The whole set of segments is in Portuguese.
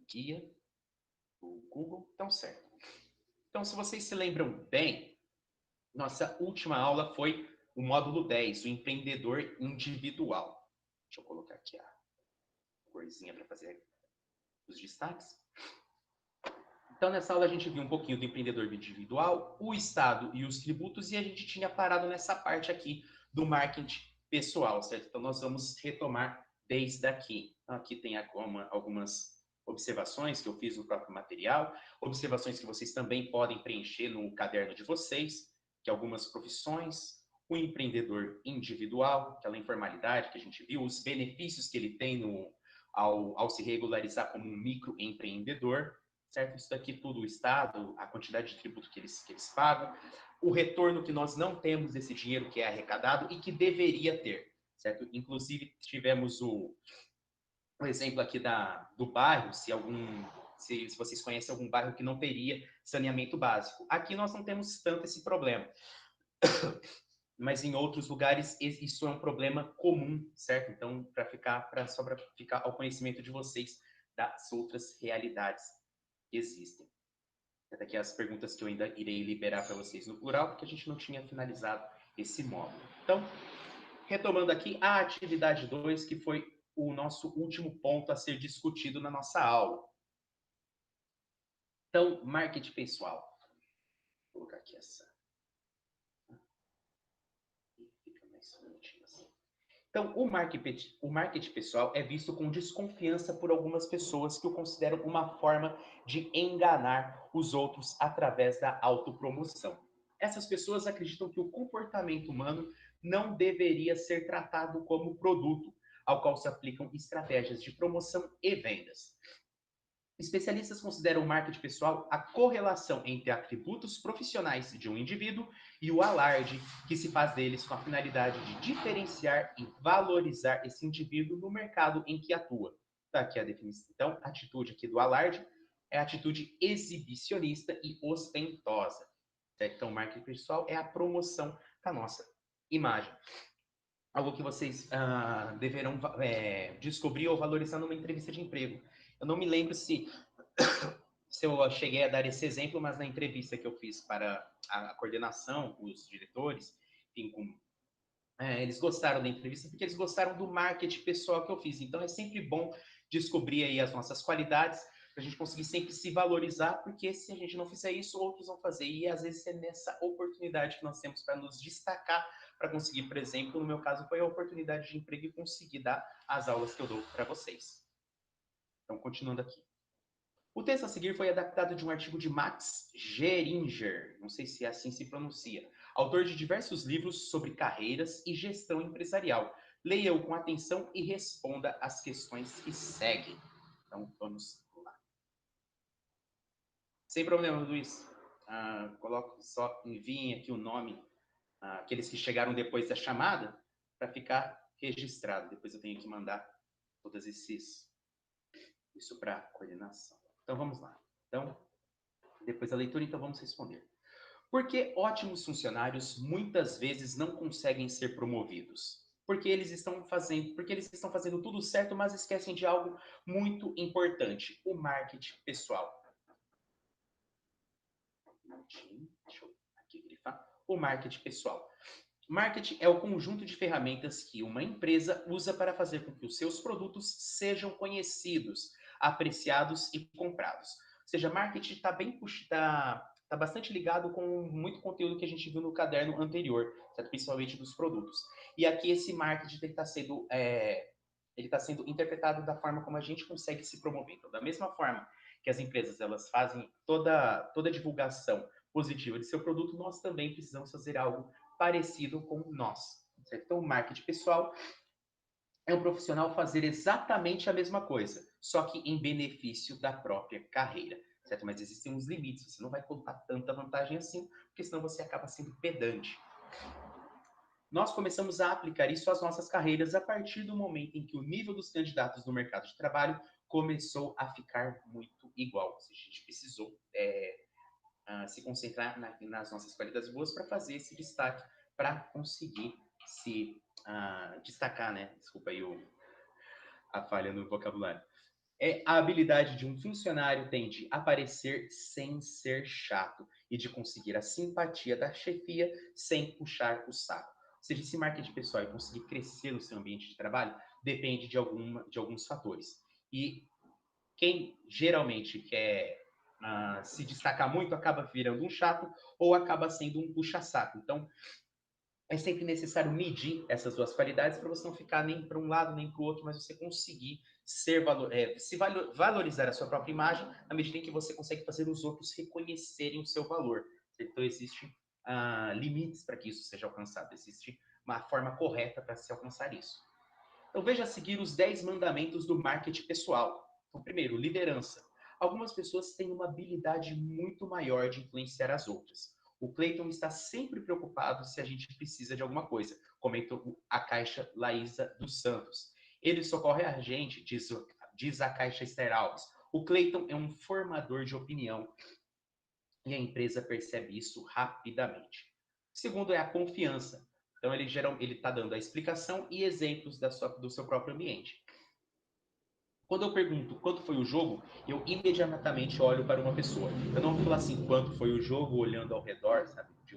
guia do Google. Então, certo. Então, se vocês se lembram bem, nossa última aula foi o módulo 10, o empreendedor individual. Deixa eu colocar aqui a corzinha para fazer os destaques. Então, nessa aula a gente viu um pouquinho do empreendedor individual, o Estado e os tributos, e a gente tinha parado nessa parte aqui do marketing pessoal, certo? Então, nós vamos retomar desde aqui. Então, aqui tem algumas observações que eu fiz no próprio material, observações que vocês também podem preencher no caderno de vocês, que algumas profissões, o empreendedor individual, aquela informalidade que a gente viu, os benefícios que ele tem ao se regularizar como um microempreendedor, certo? Isso daqui tudo, o Estado, a quantidade de tributo que eles pagam, o retorno que nós não temos desse dinheiro que é arrecadado e que deveria ter, certo? Inclusive, tivemos o exemplo aqui do bairro, se vocês conhecem algum bairro que não teria saneamento básico. Aqui nós não temos tanto esse problema, mas em outros lugares isso é um problema comum, certo? Então, só para ficar ao conhecimento de vocês das outras realidades que existem. Daqui as perguntas que eu ainda irei liberar para vocês no plural, porque a gente não tinha finalizado esse módulo. Então, retomando aqui a atividade 2, que foi o nosso último ponto a ser discutido na nossa aula. Então, marketing pessoal. Vou colocar aqui essa. Fica mais bonitinho assim. Então, o marketing pessoal é visto com desconfiança por algumas pessoas que o consideram uma forma de enganar os outros através da autopromoção. Essas pessoas acreditam que o comportamento humano não deveria ser tratado como produto, ao qual se aplicam estratégias de promoção e vendas. Especialistas consideram o marketing pessoal a correlação entre atributos profissionais de um indivíduo e o alarde que se faz deles com a finalidade de diferenciar e valorizar esse indivíduo no mercado em que atua. Tá aqui a definição. Então, a atitude aqui do alarde é a atitude exibicionista e ostentosa. Então, marketing pessoal é a promoção da nossa imagem. Algo que vocês deverão descobrir ou valorizar numa entrevista de emprego. Eu não me lembro se eu cheguei a dar esse exemplo, mas na entrevista que eu fiz para a coordenação, os diretores, enfim, eles gostaram da entrevista porque eles gostaram do marketing pessoal que eu fiz. Então é sempre bom descobrir aí as nossas qualidades para a gente conseguir sempre se valorizar, porque se a gente não fizer isso, outros vão fazer. E às vezes é nessa oportunidade que nós temos para nos destacar, para conseguir, por exemplo, no meu caso, foi a oportunidade de emprego e conseguir dar as aulas que eu dou para vocês. Então, continuando aqui. O texto a seguir foi adaptado de um artigo de Max Geringer, não sei se assim se pronuncia, autor de diversos livros sobre carreiras e gestão empresarial. Leia-o com atenção e responda às questões que seguem. Então, vamos lá. Sem problema, Luiz. Coloco só, enviem aqui o nome, aqueles que chegaram depois da chamada, para ficar registrado. Depois eu tenho que mandar todos isso para a coordenação. Então, vamos lá. Então, depois da leitura, então vamos responder. Por que ótimos funcionários muitas vezes não conseguem ser promovidos? Porque eles estão fazendo tudo certo, mas esquecem de algo muito importante: o marketing pessoal. Deixa eu aqui grifar. O marketing pessoal. Marketing é o conjunto de ferramentas que uma empresa usa para fazer com que os seus produtos sejam conhecidos, apreciados e comprados. Ou seja, marketing está tá bastante ligado com muito conteúdo que a gente viu no caderno anterior, certo? Principalmente dos produtos. E aqui esse marketing ele está sendo interpretado da forma como a gente consegue se promover. Então, da mesma forma que as empresas elas fazem toda a divulgação positiva de seu produto, nós também precisamos fazer algo parecido com nós. Certo? Então, o marketing pessoal é um profissional fazer exatamente a mesma coisa, só que em benefício da própria carreira. Certo? Mas existem uns limites, você não vai colocar tanta vantagem assim, porque senão você acaba sendo pedante. Nós começamos a aplicar isso às nossas carreiras a partir do momento em que o nível dos candidatos no mercado de trabalho começou a ficar muito igual. Ou seja, a gente precisou se concentrar nas nossas qualidades boas para fazer esse destaque, para conseguir se destacar, né? Desculpa aí a falha no vocabulário. A habilidade de um funcionário tem de aparecer sem ser chato e de conseguir a simpatia da chefia sem puxar o saco. Ou seja, esse marketing pessoal e conseguir crescer no seu ambiente de trabalho depende de alguns fatores. E quem geralmente quer se destacar muito acaba virando um chato ou acaba sendo um puxa-saco. Então, é sempre necessário medir essas duas qualidades para você não ficar nem para um lado nem para o outro, mas você conseguir valorizar a sua própria imagem na medida em que você consegue fazer os outros reconhecerem o seu valor. Então, existem limites para que isso seja alcançado, existe uma forma correta para se alcançar isso. Então, veja a seguir os 10 mandamentos do marketing pessoal. Então, primeiro, liderança. Algumas pessoas têm uma habilidade muito maior de influenciar as outras. O Clayton está sempre preocupado se a gente precisa de alguma coisa, comentou a Caixa Laísa dos Santos. Ele socorre a gente, diz a Caixa Esther Alves. O Clayton é um formador de opinião e a empresa percebe isso rapidamente. O segundo é a confiança. Então, ele está dando a explicação e exemplos do seu próprio ambiente. Quando eu pergunto quanto foi o jogo, eu imediatamente olho para uma pessoa. Eu não vou falar assim, quanto foi o jogo, olhando ao redor, sabe? De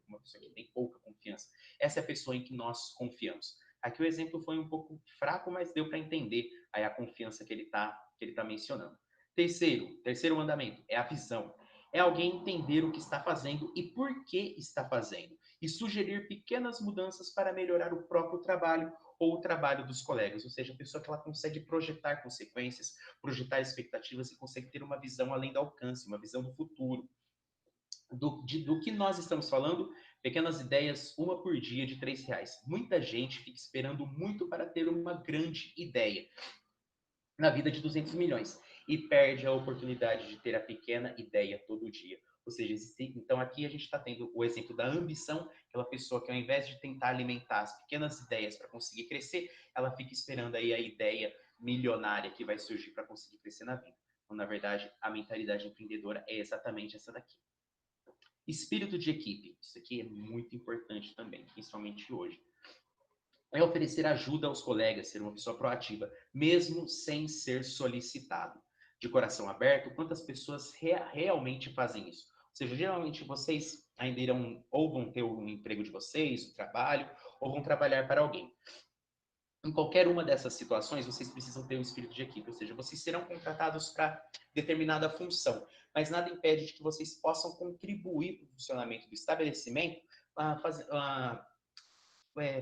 uma pessoa que tem pouca confiança. Essa é a pessoa em que nós confiamos. Aqui o exemplo foi um pouco fraco, mas deu para entender aí a confiança que ele tá mencionando. Terceiro mandamento é a visão. É alguém entender o que está fazendo e por que está fazendo, e sugerir pequenas mudanças para melhorar o próprio trabalho ou o trabalho dos colegas, ou seja, a pessoa que ela consegue projetar consequências, projetar expectativas e consegue ter uma visão além do alcance, uma visão do futuro. Do que nós estamos falando, pequenas ideias, uma por dia de R$ 3. Muita gente fica esperando muito para ter uma grande ideia na vida de 200 milhões e perde a oportunidade de ter a pequena ideia todo dia. Ou seja, então aqui a gente está tendo o exemplo da ambição, aquela pessoa que ao invés de tentar alimentar as pequenas ideias para conseguir crescer, ela fica esperando aí a ideia milionária que vai surgir para conseguir crescer na vida. Então, na verdade, a mentalidade empreendedora é exatamente essa daqui. Espírito de equipe. Isso aqui é muito importante também, principalmente hoje. É oferecer ajuda aos colegas, ser uma pessoa proativa, mesmo sem ser solicitado. De coração aberto, quantas pessoas realmente fazem isso? Ou seja, geralmente vocês ainda irão ou vão ter um emprego de vocês, o um trabalho, ou vão trabalhar para alguém. Em qualquer uma dessas situações, vocês precisam ter um espírito de equipe, ou seja, vocês serão contratados para determinada função, mas nada impede de que vocês possam contribuir para o funcionamento do estabelecimento,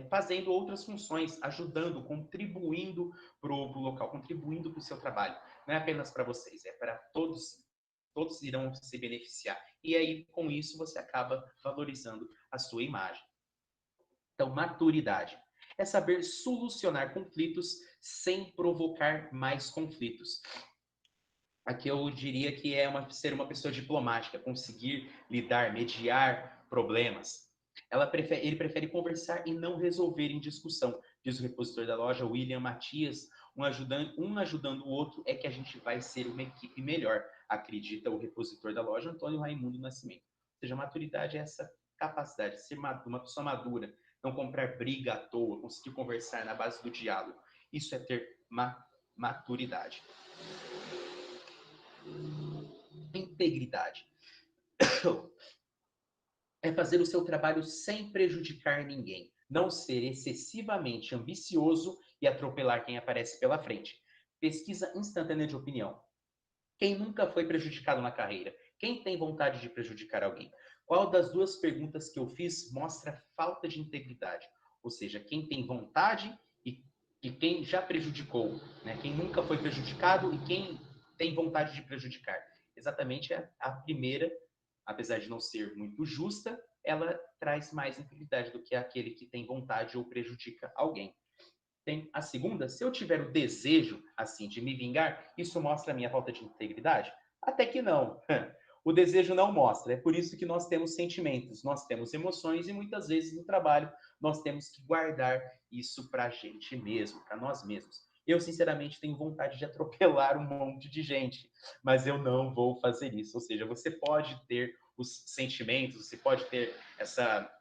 fazendo outras funções, ajudando, contribuindo para o local, contribuindo para o seu trabalho. Não é apenas para vocês, é para todos. Todos irão se beneficiar. E aí, com isso, você acaba valorizando a sua imagem. Então, maturidade é saber solucionar conflitos sem provocar mais conflitos. Aqui eu diria que é ser uma pessoa diplomática, conseguir lidar, mediar problemas. Ele prefere conversar e não resolver em discussão, diz o repositor da loja, William Matias. Um ajudando o outro é que a gente vai ser uma equipe melhor, acredita o repositor da loja, Antônio Raimundo Nascimento. Ou seja, maturidade é essa capacidade de ser uma pessoa madura, não comprar briga à toa, conseguir conversar na base do diálogo. Isso é ter maturidade. Integridade é fazer o seu trabalho sem prejudicar ninguém, não ser excessivamente ambicioso e atropelar quem aparece pela frente. Pesquisa instantânea de opinião. Quem nunca foi prejudicado na carreira? Quem tem vontade de prejudicar alguém? Qual das duas perguntas que eu fiz mostra falta de integridade? Ou seja, quem tem vontade e quem já prejudicou, né? Quem nunca foi prejudicado e quem tem vontade de prejudicar. Exatamente a primeira, apesar de não ser muito justa, ela traz mais integridade do que aquele que tem vontade ou prejudica alguém. Tem a segunda, se eu tiver o desejo, assim, de me vingar, isso mostra a minha falta de integridade? Até que não. O desejo não mostra. É por isso que nós temos sentimentos, nós temos emoções e muitas vezes no trabalho nós temos que guardar isso para a gente mesmo, para nós mesmos. Eu, sinceramente, tenho vontade de atropelar um monte de gente, mas eu não vou fazer isso. Ou seja, você pode ter os sentimentos, você pode ter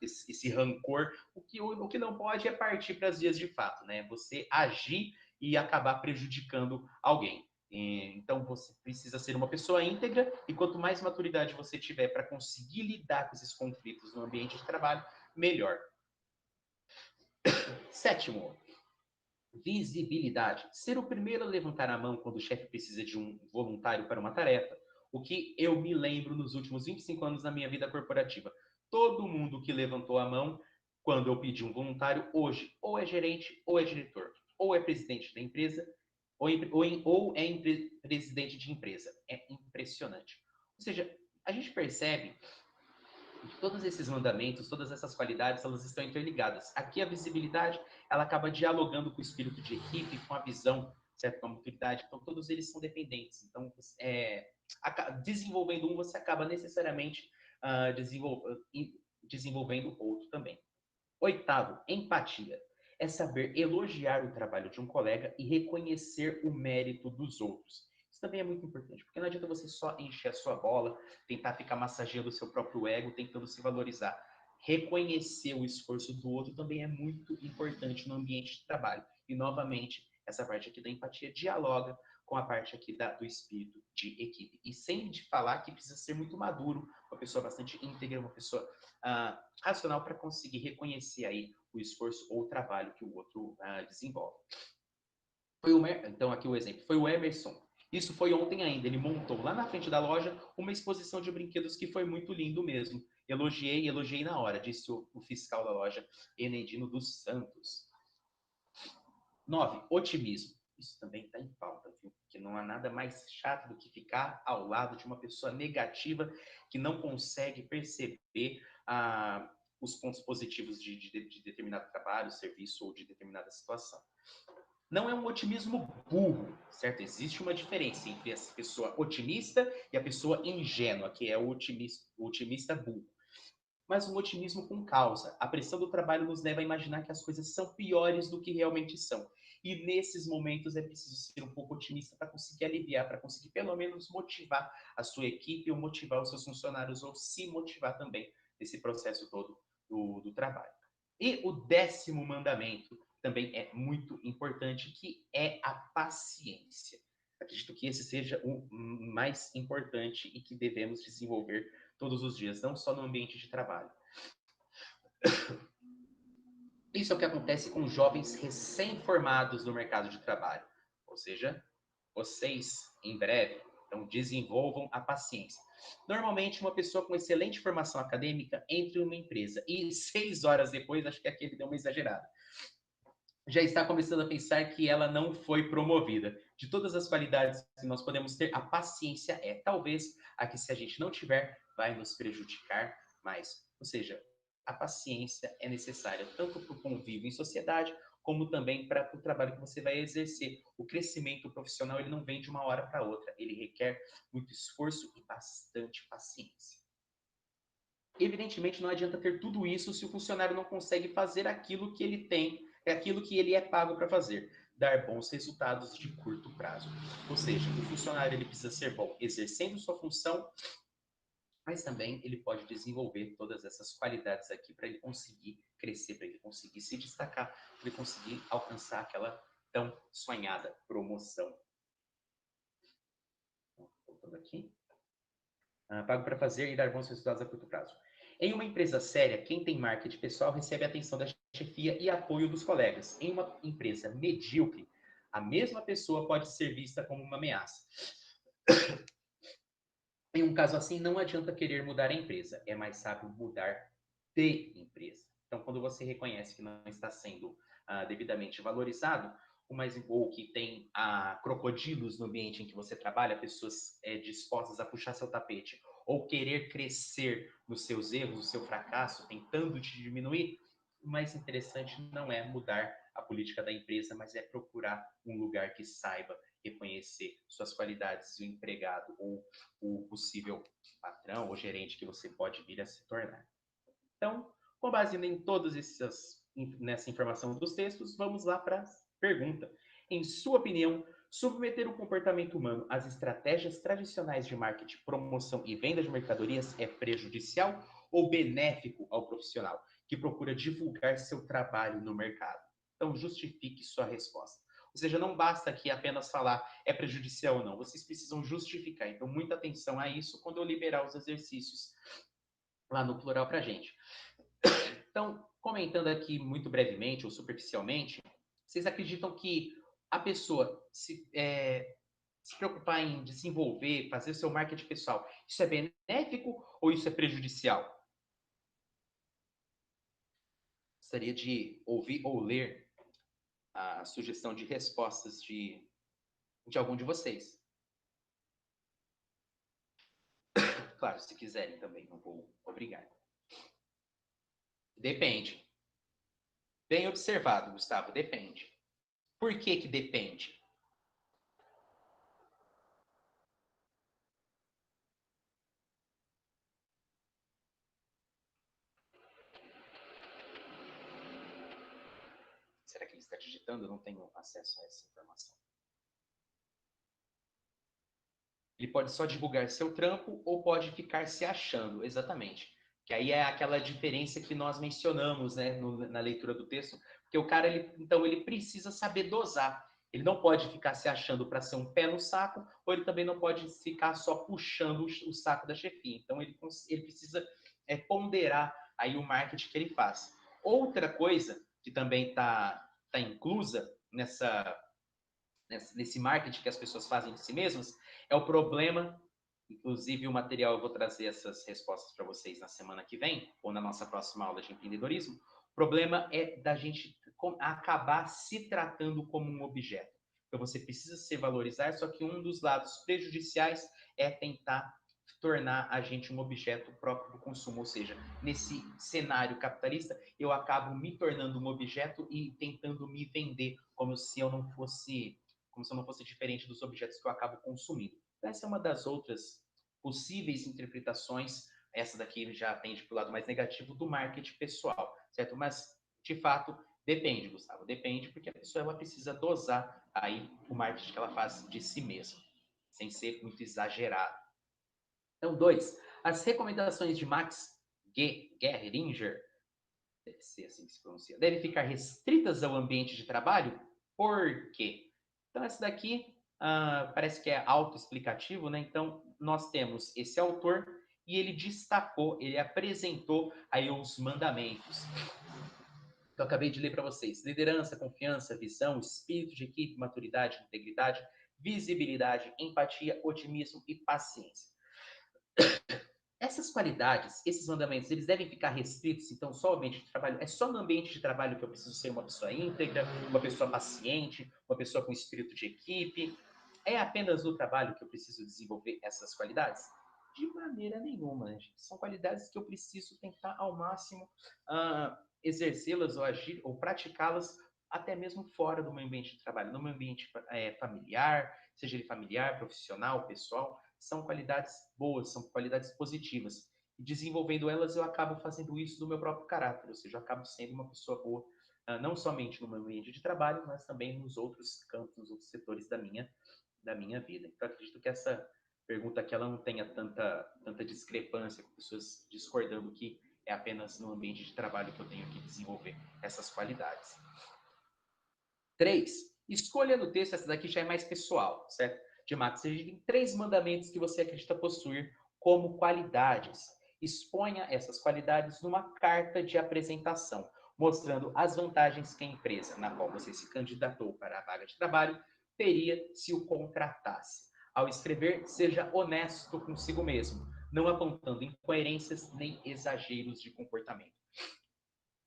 esse rancor. O que não pode é partir para as vias de fato, né? Você agir e acabar prejudicando alguém. Então, você precisa ser uma pessoa íntegra e quanto mais maturidade você tiver para conseguir lidar com esses conflitos no ambiente de trabalho, melhor. Sétimo, visibilidade. Ser o primeiro a levantar a mão quando o chefe precisa de um voluntário para uma tarefa. O que eu me lembro nos últimos 25 anos da minha vida corporativa. Todo mundo que levantou a mão quando eu pedi um voluntário, hoje, ou é gerente, ou é diretor, ou é presidente da empresa, ou é presidente de empresa. É impressionante. Ou seja, a gente percebe que todos esses mandamentos, todas essas qualidades, elas estão interligadas. Aqui a visibilidade, ela acaba dialogando com o espírito de equipe, com a visão, certo? Com a maturidade. Então, todos eles são dependentes. Então, desenvolvendo um, você acaba necessariamente desenvolvendo outro também. Oitavo, empatia. É saber elogiar o trabalho de um colega e reconhecer o mérito dos outros. Isso também é muito importante, porque não adianta você só encher a sua bola, tentar ficar massageando o seu próprio ego, tentando se valorizar. Reconhecer o esforço do outro também é muito importante no ambiente de trabalho. E, novamente, essa parte aqui da empatia dialoga com a parte aqui do espírito de equipe. E sem de falar que precisa ser muito maduro, uma pessoa bastante íntegra, uma pessoa racional para conseguir reconhecer aí o esforço ou o trabalho que o outro desenvolve. Então, aqui o exemplo. Foi o Emerson. Isso foi ontem ainda. Ele montou lá na frente da loja uma exposição de brinquedos que foi muito lindo mesmo. Elogiei na hora, disse o fiscal da loja, Enedino dos Santos. 9. Otimismo. Isso também está em pauta, viu? Porque não há nada mais chato do que ficar ao lado de uma pessoa negativa que não consegue perceber os pontos positivos de determinado trabalho, serviço ou de determinada situação. Não é um otimismo burro, certo? Existe uma diferença entre a pessoa otimista e a pessoa ingênua, que é o otimista burro. Mas um otimismo com causa. A pressão do trabalho nos leva a imaginar que as coisas são piores do que realmente são. E nesses momentos é preciso ser um pouco otimista para conseguir aliviar, para conseguir pelo menos motivar a sua equipe ou motivar os seus funcionários ou se motivar também nesse processo todo do trabalho. E o 10º mandamento também é muito importante, que é a paciência. Acredito que esse seja o mais importante e que devemos desenvolver todos os dias, não só no ambiente de trabalho. Isso é o que acontece com jovens recém-formados no mercado de trabalho. Ou seja, vocês, em breve, então desenvolvam a paciência. Normalmente, uma pessoa com excelente formação acadêmica entra em uma empresa e 6 horas depois, acho que aqui ele deu uma exagerada, já está começando a pensar que ela não foi promovida. De todas as qualidades que nós podemos ter, a paciência é talvez a que, se a gente não tiver, vai nos prejudicar mais. Ou seja, a paciência é necessária tanto para o convívio em sociedade, como também para o trabalho que você vai exercer. O crescimento profissional ele não vem de uma hora para outra, ele requer muito esforço e bastante paciência. Evidentemente, não adianta ter tudo isso se o funcionário não consegue fazer aquilo que ele tem, aquilo que ele é pago para fazer, dar bons resultados de curto prazo. Ou seja, o funcionário ele precisa ser bom exercendo sua função, mas também ele pode desenvolver todas essas qualidades aqui para ele conseguir crescer, para ele conseguir se destacar, para ele conseguir alcançar aquela tão sonhada promoção. Voltando aqui. Pago para fazer e dar bons resultados a curto prazo. Em uma empresa séria, quem tem marketing pessoal recebe a atenção da chefia e apoio dos colegas. Em uma empresa medíocre, a mesma pessoa pode ser vista como uma ameaça. Em um caso assim, não adianta querer mudar a empresa, é mais sábio mudar de empresa. Então, quando você reconhece que não está sendo devidamente valorizado, ou que tem crocodilos no ambiente em que você trabalha, pessoas dispostas a puxar seu tapete, ou querer crescer nos seus erros, no seu fracasso, tentando te diminuir, o mais interessante não é mudar a política da empresa, mas é procurar um lugar que saiba reconhecer suas qualidades, o empregado ou o possível patrão ou gerente que você pode vir a se tornar. Então, com base em todas nessa informação dos textos, vamos lá para a pergunta. Em sua opinião, submeter o comportamento humano às estratégias tradicionais de marketing, promoção e venda de mercadorias é prejudicial ou benéfico ao profissional que procura divulgar seu trabalho no mercado? Então, justifique sua resposta. Ou seja, não basta aqui apenas falar é prejudicial ou não, vocês precisam justificar. Então, muita atenção a isso quando eu liberar os exercícios lá no plural para a gente. Então, comentando aqui muito brevemente ou superficialmente, vocês acreditam que a pessoa se preocupar em desenvolver, fazer o seu marketing pessoal, isso é benéfico ou isso é prejudicial? Gostaria de ouvir ou ler a sugestão de respostas de algum de vocês. Claro, se quiserem também, não vou obrigar. Depende. Bem observado, Gustavo, depende. Por que que depende? Será que ele está digitando? Eu não tenho acesso a essa informação. Ele pode só divulgar seu trampo ou pode ficar se achando, exatamente. Que aí é aquela diferença que nós mencionamos, né, na leitura do texto, porque o cara, então, ele precisa saber dosar. Ele não pode ficar se achando para ser um pé no saco, ou ele também não pode ficar só puxando o saco da chefia. Então, ele precisa ponderar aí o marketing que ele faz. Outra coisa que também tá inclusa nesse marketing que as pessoas fazem de si mesmas, é o problema. Inclusive, o material eu vou trazer essas respostas para vocês na semana que vem, ou na nossa próxima aula de empreendedorismo. O problema é da gente acabar se tratando como um objeto. Então, você precisa se valorizar, só que um dos lados prejudiciais é tentar tornar a gente um objeto próprio do consumo, ou seja, nesse cenário capitalista, eu acabo me tornando um objeto e tentando me vender como se eu não fosse diferente dos objetos que eu acabo consumindo. Então, essa é uma das outras possíveis interpretações, essa daqui já atende para o lado mais negativo do marketing pessoal, certo? Mas, de fato, depende, Gustavo, depende, porque a pessoa ela precisa dosar aí o marketing que ela faz de si mesma, sem ser muito exagerado. Então, 2. As recomendações de Max Gehringer, deve ser assim que se pronuncia, devem ficar restritas ao ambiente de trabalho? Por quê? Então, essa daqui parece que é autoexplicativo, né? Então, nós temos esse autor e ele destacou, ele apresentou aí os mandamentos. Então, acabei de ler para vocês. Liderança, confiança, visão, espírito de equipe, maturidade, integridade, visibilidade, empatia, otimismo e paciência. Essas qualidades, esses mandamentos, eles devem ficar restritos, então, só ao ambiente de trabalho? É só no ambiente de trabalho que eu preciso ser uma pessoa íntegra, uma pessoa paciente, uma pessoa com espírito de equipe? É apenas no trabalho que eu preciso desenvolver essas qualidades? De maneira nenhuma, né, gente? São qualidades que eu preciso tentar ao máximo exercê-las ou agir ou praticá-las até mesmo fora do meu ambiente de trabalho, no meu ambiente familiar, seja ele familiar, profissional, pessoal. São qualidades boas, são qualidades positivas. E desenvolvendo elas, eu acabo fazendo isso do meu próprio caráter, ou seja, eu acabo sendo uma pessoa boa, não somente no meu ambiente de trabalho, mas também nos outros campos, nos outros setores da minha vida. Então, acredito que essa pergunta aqui ela não tenha tanta discrepância com pessoas discordando que é apenas no ambiente de trabalho que eu tenho que desenvolver essas qualidades. 3. Escolha no texto, essa daqui já é mais pessoal, certo? De Max, ele tem 3 mandamentos que você acredita possuir como qualidades. Exponha essas qualidades numa carta de apresentação, mostrando as vantagens que a empresa na qual você se candidatou para a vaga de trabalho teria se o contratasse. Ao escrever, seja honesto consigo mesmo, não apontando incoerências nem exageros de comportamento.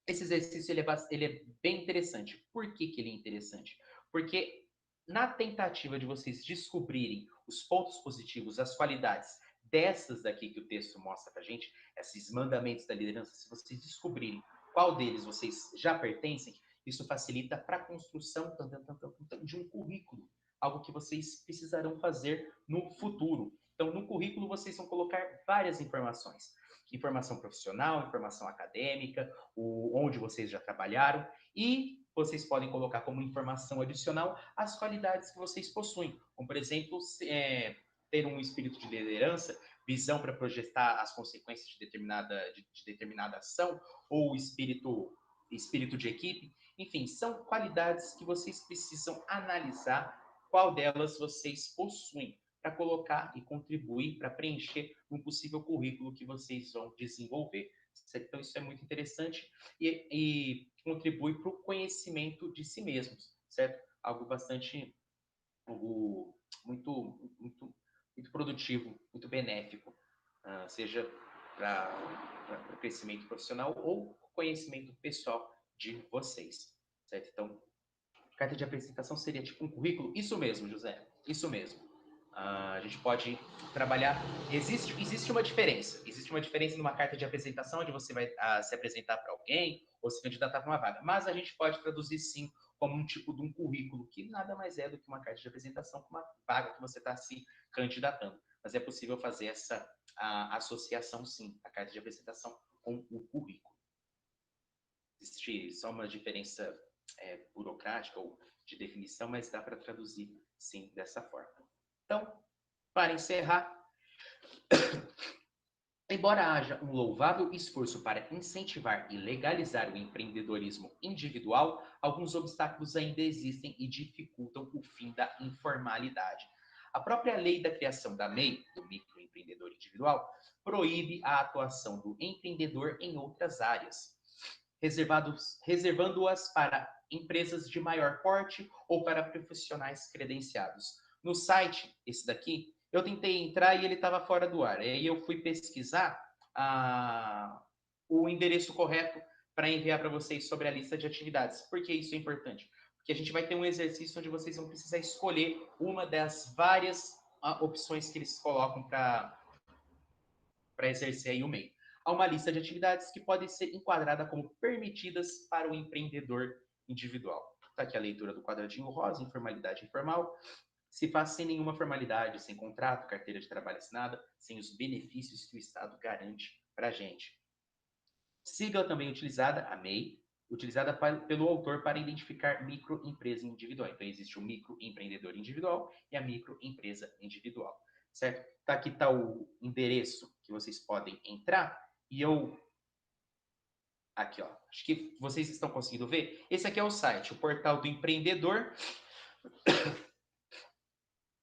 Esse exercício ele é bem interessante. Por que, que ele é interessante? Porque na tentativa de vocês descobrirem os pontos positivos, as qualidades dessas daqui que o texto mostra pra gente, esses mandamentos da liderança, se vocês descobrirem qual deles vocês já pertencem, isso facilita para a construção de um currículo, algo que vocês precisarão fazer no futuro. Então, no currículo, vocês vão colocar várias informações. Informação profissional, informação acadêmica, onde vocês já trabalharam, e vocês podem colocar como informação adicional as qualidades que vocês possuem, como, por exemplo, ter um espírito de liderança, visão para projetar as consequências de determinada ação, ou espírito de equipe. Enfim, são qualidades que vocês precisam analisar qual delas vocês possuem para colocar e contribuir para preencher um possível currículo que vocês vão desenvolver. Então, isso é muito interessante e contribui para o conhecimento de si mesmos, certo? Algo bastante, algo muito produtivo, muito benéfico, seja para o crescimento profissional ou conhecimento pessoal de vocês, certo? Então, carta de apresentação seria tipo um currículo? Isso mesmo, José, isso mesmo. A gente pode trabalhar. Existe uma diferença. Existe uma diferença numa carta de apresentação, onde você vai se apresentar para alguém ou se candidatar para uma vaga. Mas a gente pode traduzir sim como um tipo de um currículo, que nada mais é do que uma carta de apresentação com uma vaga que você está se candidatando. Mas é possível fazer essa associação, sim, a carta de apresentação com o currículo. Existe só uma diferença burocrática ou de definição, mas dá para traduzir, sim, dessa forma. Então, para encerrar, embora haja um louvável esforço para incentivar e legalizar o empreendedorismo individual, alguns obstáculos ainda existem e dificultam o fim da informalidade. A própria lei da criação da MEI, do microempreendedor individual, proíbe a atuação do empreendedor em outras áreas, reservando-as para empresas de maior porte ou para profissionais credenciados. No site, esse daqui, eu tentei entrar e ele estava fora do ar. Aí eu fui pesquisar o endereço correto para enviar para vocês sobre a lista de atividades. Por que isso é importante? Porque a gente vai ter um exercício onde vocês vão precisar escolher uma das várias opções que eles colocam para exercer aí o MEI. Há uma lista de atividades que podem ser enquadrada como permitidas para o empreendedor individual. Está aqui a leitura do quadradinho rosa, informalidade informal. Se faz sem nenhuma formalidade, sem contrato, carteira de trabalho assinada, sem os benefícios que o Estado garante para a gente. Sigla também utilizada, a MEI, utilizada pelo autor para identificar microempresa individual. Então, existe o microempreendedor individual e a microempresa individual, certo? Aqui está o endereço que vocês podem entrar e eu... Aqui, ó. Acho que vocês estão conseguindo ver. Esse aqui é o site, o portal do empreendedor.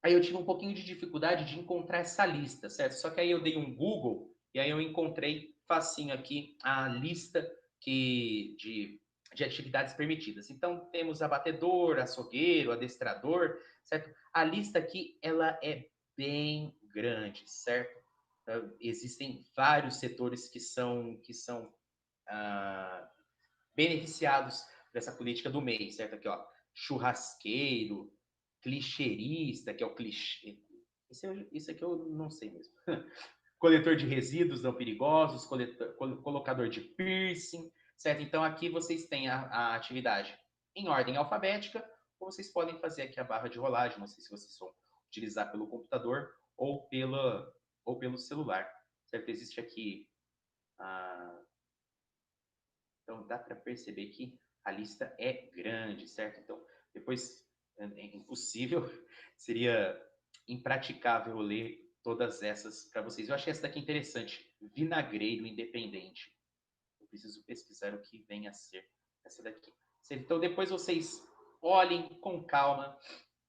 Aí eu tive um pouquinho de dificuldade de encontrar essa lista, certo? Só que aí eu dei um Google e aí eu encontrei facinho aqui a lista de atividades permitidas. Então, temos abatedor, açougueiro, adestrador, certo? A lista aqui, ela é bem grande, certo? Existem vários setores que são beneficiados dessa política do MEI, certo? Aqui, ó, churrasqueiro, clicheirista, que é o clichê. Isso aqui eu não sei mesmo. Coletor de resíduos não perigosos, colocador de piercing, certo? Então aqui vocês têm a atividade em ordem alfabética, ou vocês podem fazer aqui a barra de rolagem, não sei se vocês vão utilizar pelo computador ou pelo celular, certo? Existe aqui então dá para perceber que a lista é grande, certo? Então depois é impossível, seria impraticável ler todas essas para vocês. Eu achei essa daqui interessante, vinagreiro independente. Eu preciso pesquisar o que vem a ser essa daqui. Então depois vocês olhem com calma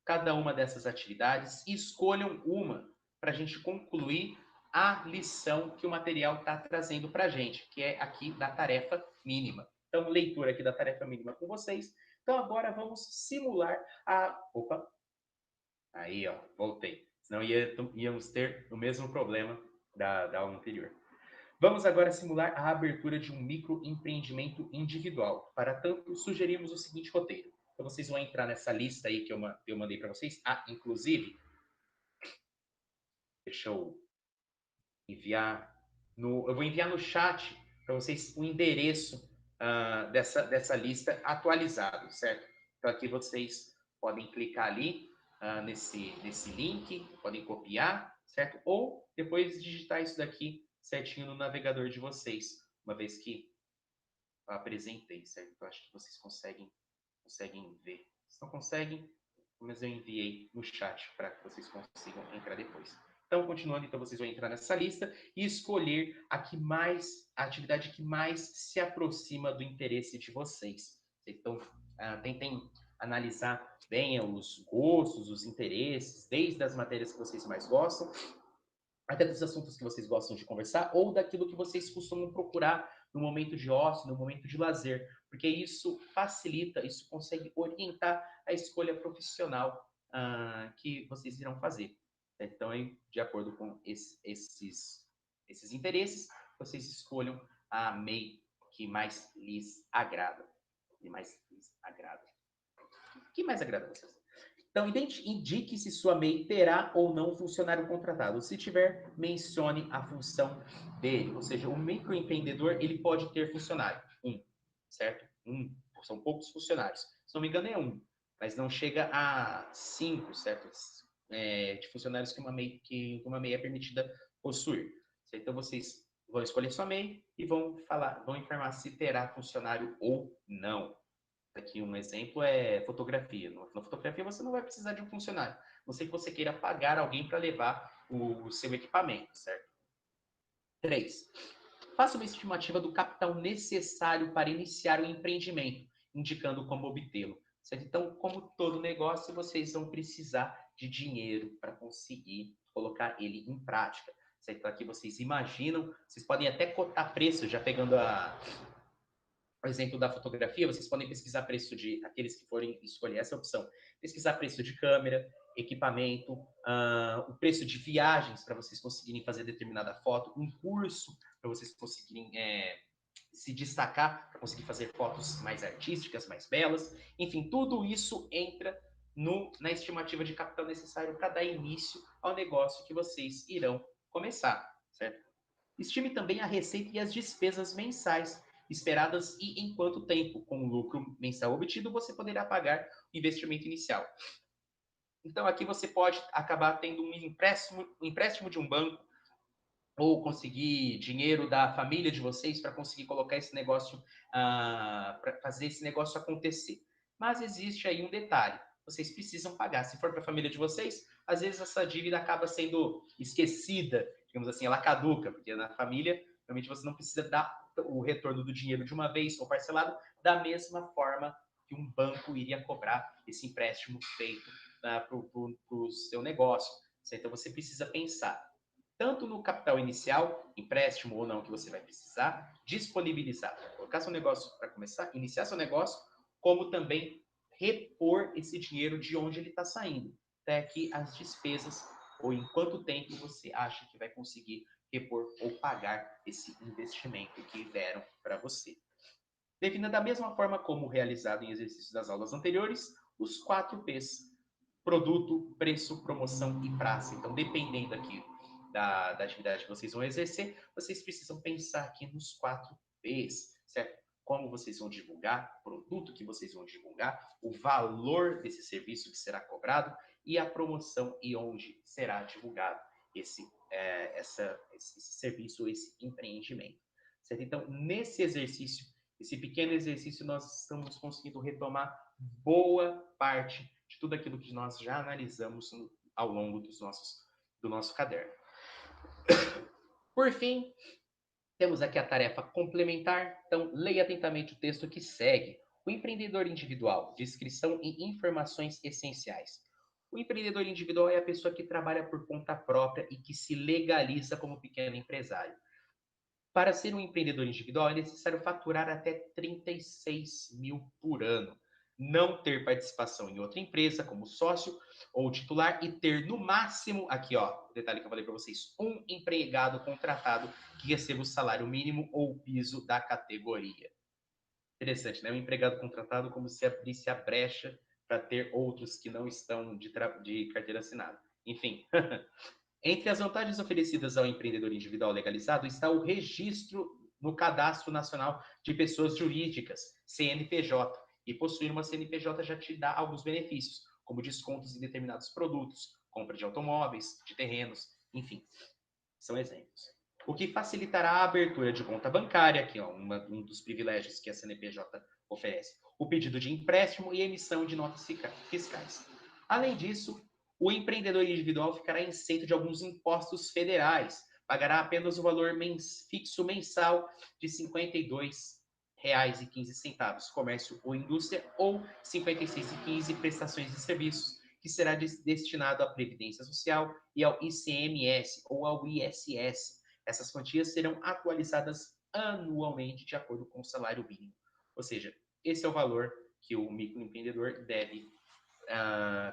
cada uma dessas atividades e escolham uma para a gente concluir a lição que o material está trazendo para a gente, que é aqui da tarefa mínima. Então, leitura aqui da tarefa mínima com vocês. Então, agora vamos simular a... Opa! Aí, ó, voltei. Senão íamos ter o mesmo problema da aula anterior. Vamos agora simular a abertura de um microempreendimento individual. Para tanto, sugerimos o seguinte roteiro. Então, vocês vão entrar nessa lista aí que eu mandei para vocês. Inclusive, deixa eu enviar eu vou enviar no chat para vocês o endereço dessa lista atualizado, certo? Então aqui vocês podem clicar ali nesse link, podem copiar, certo? Ou depois digitar isso daqui certinho no navegador de vocês, uma vez que eu apresentei, certo? Então acho que vocês conseguem ver. Se não conseguem, mas eu enviei no chat para que vocês consigam entrar depois. Então, continuando, então vocês vão entrar nessa lista e escolher a atividade que mais se aproxima do interesse de vocês, Então, tentem analisar bem os gostos, os interesses, desde as matérias que vocês mais gostam, até dos assuntos que vocês gostam de conversar, ou daquilo que vocês costumam procurar no momento de ócio, no momento de lazer, porque isso facilita, isso consegue orientar a escolha profissional que vocês irão fazer. Então, de acordo com esses interesses, vocês escolham a MEI que mais lhes agrada. Que mais lhes agrada. Que mais agrada a vocês? Então, indique se sua MEI terá ou não funcionário contratado. Se tiver, mencione a função dele. Ou seja, o microempreendedor ele pode ter funcionário. Certo? São poucos funcionários. Se não me engano, é mas não chega a 5, certo? De funcionários que uma MEI é permitida possuir. Certo? Então, vocês vão escolher sua MEI e vão informar se terá funcionário ou não. Aqui um exemplo é fotografia. Na fotografia você não vai precisar de um funcionário. Não sei que você queira pagar alguém para levar o seu equipamento, certo? 3. Faça uma estimativa do capital necessário para iniciar o empreendimento, indicando como obtê-lo. Certo? Então, como todo negócio, vocês vão precisar de dinheiro para conseguir colocar ele em prática. Certo? Então, aqui vocês imaginam, vocês podem até cotar preço, já pegando por exemplo, da fotografia, vocês podem pesquisar preço de aqueles que forem escolher essa opção. Pesquisar preço de câmera, equipamento, o preço de viagens para vocês conseguirem fazer determinada foto, um curso para vocês conseguirem se destacar, para conseguir fazer fotos mais artísticas, mais belas. Enfim, tudo isso entra na estimativa de capital necessário para dar início ao negócio que vocês irão começar, certo? Estime também a receita e as despesas mensais esperadas e em quanto tempo. Com o lucro mensal obtido, você poderá pagar o investimento inicial. Então, aqui você pode acabar tendo um empréstimo de um banco ou conseguir dinheiro da família de vocês para conseguir colocar esse negócio, para fazer esse negócio acontecer. Mas existe aí um detalhe: vocês precisam pagar. Se for para a família de vocês, às vezes essa dívida acaba sendo esquecida, digamos assim, ela caduca, porque na família, realmente você não precisa dar o retorno do dinheiro de uma vez ou parcelado da mesma forma que um banco iria cobrar esse empréstimo feito para o seu negócio. Então você precisa pensar tanto no capital inicial, empréstimo ou não, que você vai precisar, disponibilizar para colocar seu negócio para começar, iniciar seu negócio, como também repor esse dinheiro de onde ele está saindo. Até que as despesas, ou em quanto tempo você acha que vai conseguir repor ou pagar esse investimento que deram para você. Defina da mesma forma como realizado em exercícios das aulas anteriores, os 4 P's: produto, preço, promoção e praça. Então, dependendo aqui da atividade que vocês vão exercer, vocês precisam pensar aqui nos 4 P's, certo? Como vocês vão divulgar, o produto que vocês vão divulgar, o valor desse serviço que será cobrado e a promoção e onde será divulgado esse serviço, esse empreendimento. Certo? Então, nesse exercício, esse pequeno exercício, nós estamos conseguindo retomar boa parte de tudo aquilo que nós já analisamos ao longo do nosso caderno. Por fim, temos aqui a tarefa complementar. Então, leia atentamente o texto que segue. O empreendedor individual, descrição e informações essenciais. O empreendedor individual é a pessoa que trabalha por conta própria e que se legaliza como pequeno empresário. Para ser um empreendedor individual, é necessário faturar até 36 mil por ano, não ter participação em outra empresa como sócio ou titular e ter no máximo, aqui ó, o detalhe que eu falei para vocês, um empregado contratado que receba o salário mínimo ou piso da categoria. Interessante, né? Um empregado contratado como se abrisse a brecha para ter outros que não estão de carteira assinada. Enfim, entre as vantagens oferecidas ao empreendedor individual legalizado está o registro no Cadastro Nacional de Pessoas Jurídicas, CNPJ. E possuir uma CNPJ já te dá alguns benefícios, como descontos em determinados produtos, compra de automóveis, de terrenos, enfim, são exemplos. O que facilitará a abertura de conta bancária, que é um dos privilégios que a CNPJ oferece, o pedido de empréstimo e emissão de notas fiscais. Além disso, o empreendedor individual ficará isento de alguns impostos federais, pagará apenas o valor fixo mensal de R$ 52, R$56,15, comércio ou indústria, ou R$ 56,15, prestações de serviços, que será destinado à Previdência Social e ao ICMS ou ao ISS. Essas quantias serão atualizadas anualmente de acordo com o salário mínimo. Ou seja, esse é o valor que o microempreendedor deve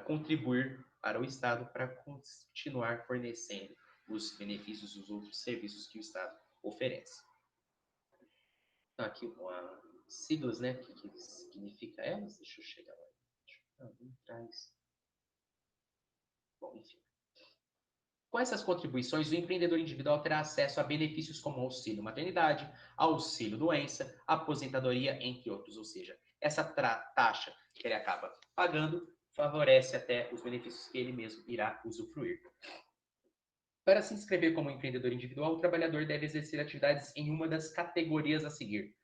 contribuir para o Estado para continuar fornecendo os benefícios dos outros serviços que o Estado oferece. Então, aqui siglas, né? O que significa elas? Deixa eu chegar lá. Traz. Bom, enfim. Com essas contribuições, o empreendedor individual terá acesso a benefícios como auxílio maternidade, auxílio doença, aposentadoria, entre outros. Ou seja, essa taxa que ele acaba pagando favorece até os benefícios que ele mesmo irá usufruir. Para se inscrever como empreendedor individual, o trabalhador deve exercer atividades em uma das categorias a seguir.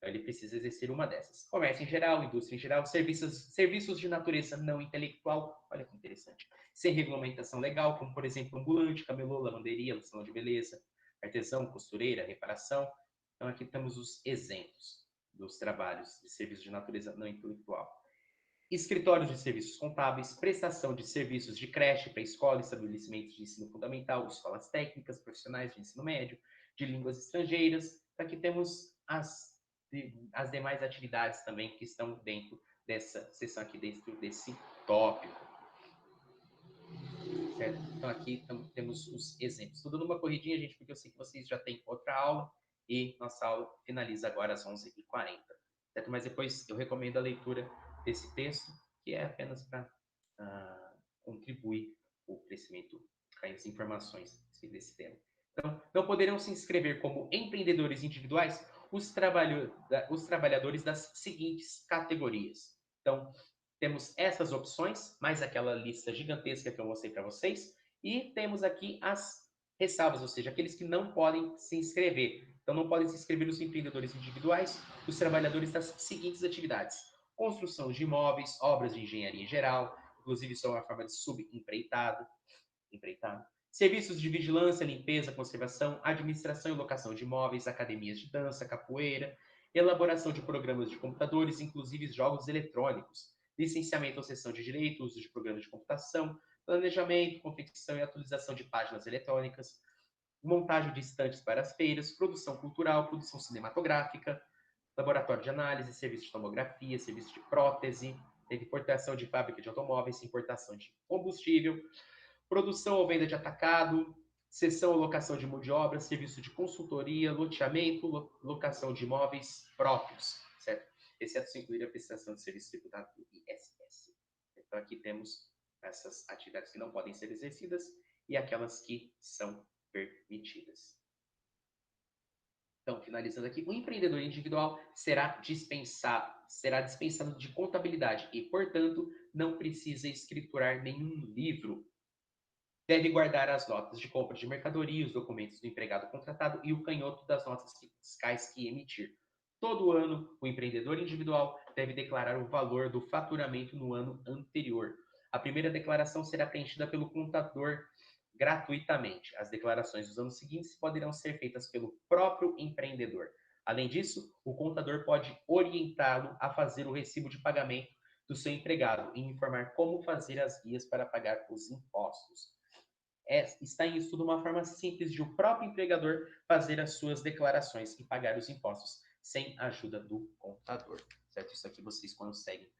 Ele precisa exercer uma dessas. Comércio em geral, indústria em geral, serviços de natureza não intelectual, olha que interessante, sem regulamentação legal, como, por exemplo, ambulante, camelô, lavanderia, salão de beleza, artesão, costureira, reparação. Então, aqui temos os exemplos dos trabalhos de serviços de natureza não intelectual. Escritórios de serviços contábeis, prestação de serviços de creche, pré-escola, estabelecimentos de ensino fundamental, escolas técnicas, profissionais de ensino médio, de línguas estrangeiras. Aqui temos as demais atividades também que estão dentro dessa seção aqui, dentro desse tópico. Certo? Então aqui temos os exemplos. Tudo numa corridinha, gente, porque eu sei que vocês já têm outra aula e nossa aula finaliza agora às 11h40. Certo? Mas depois eu recomendo a leitura desse texto, que é apenas para contribuir com o crescimento, as informações desse tema. Então, não poderão se inscrever como empreendedores individuais os trabalhadores das seguintes categorias. Então, temos essas opções, mais aquela lista gigantesca que eu mostrei para vocês, e temos aqui as ressalvas, ou seja, aqueles que não podem se inscrever. Então, não podem se inscrever os empreendedores individuais, os trabalhadores das seguintes atividades: construção de imóveis, obras de engenharia em geral, inclusive são uma forma de subempreitado, serviços de vigilância, limpeza, conservação, administração e locação de imóveis, academias de dança, capoeira, elaboração de programas de computadores, inclusive jogos eletrônicos, licenciamento ou cessão de direito, uso de programas de computação, planejamento, confecção e atualização de páginas eletrônicas, montagem de estantes para as feiras, produção cultural, produção cinematográfica, laboratório de análise, serviço de tomografia, serviço de prótese, importação de fábrica de automóveis, importação de combustível, produção ou venda de atacado, cessão ou locação de mão de obra, serviço de consultoria, loteamento, locação de imóveis próprios, certo? Exceto se incluir a prestação de serviço tributado do ISS. Então, aqui temos essas atividades que não podem ser exercidas e aquelas que são permitidas. Então, finalizando aqui, o empreendedor individual será dispensado de contabilidade e, portanto, não precisa escriturar nenhum livro. Deve guardar as notas de compra de mercadoria, os documentos do empregado contratado e o canhoto das notas fiscais que emitir. Todo ano, o empreendedor individual deve declarar o valor do faturamento no ano anterior. A primeira declaração será preenchida pelo contador gratuitamente. As declarações dos anos seguintes poderão ser feitas pelo próprio empreendedor. Além disso, o contador pode orientá-lo a fazer o recibo de pagamento do seu empregado e informar como fazer as guias para pagar os impostos. Está em estudo uma forma simples de o próprio empregador fazer as suas declarações e pagar os impostos sem a ajuda do contador. Certo? Isso aqui vocês conseguem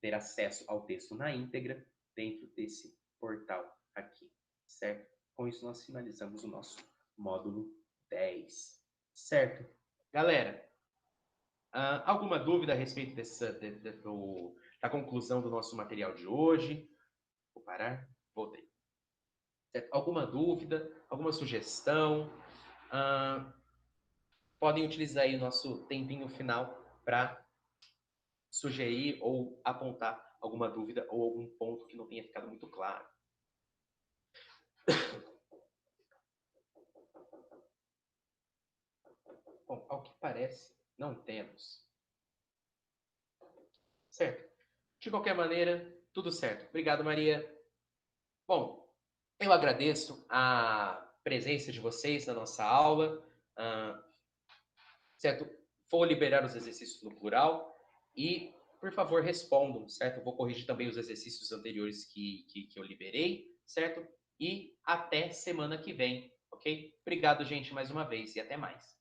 ter acesso ao texto na íntegra dentro desse portal aqui, certo? Com isso, nós finalizamos o nosso módulo 10, certo? Galera, alguma dúvida a respeito da conclusão do nosso material de hoje? Vou parar, voltei. Certo? Alguma dúvida, alguma sugestão? Podem utilizar aí o nosso tempinho final para sugerir ou apontar alguma dúvida ou algum ponto que não tenha ficado muito claro. Bom, ao que parece, não temos. Certo? De qualquer maneira, tudo certo. Obrigado, Maria. Bom, eu agradeço a presença de vocês na nossa aula. Certo? vou liberar os exercícios no plural e, por favor, respondam, certo? Eu vou corrigir também os exercícios anteriores que eu liberei, certo? E até semana que vem, ok? Obrigado, gente, mais uma vez e até mais.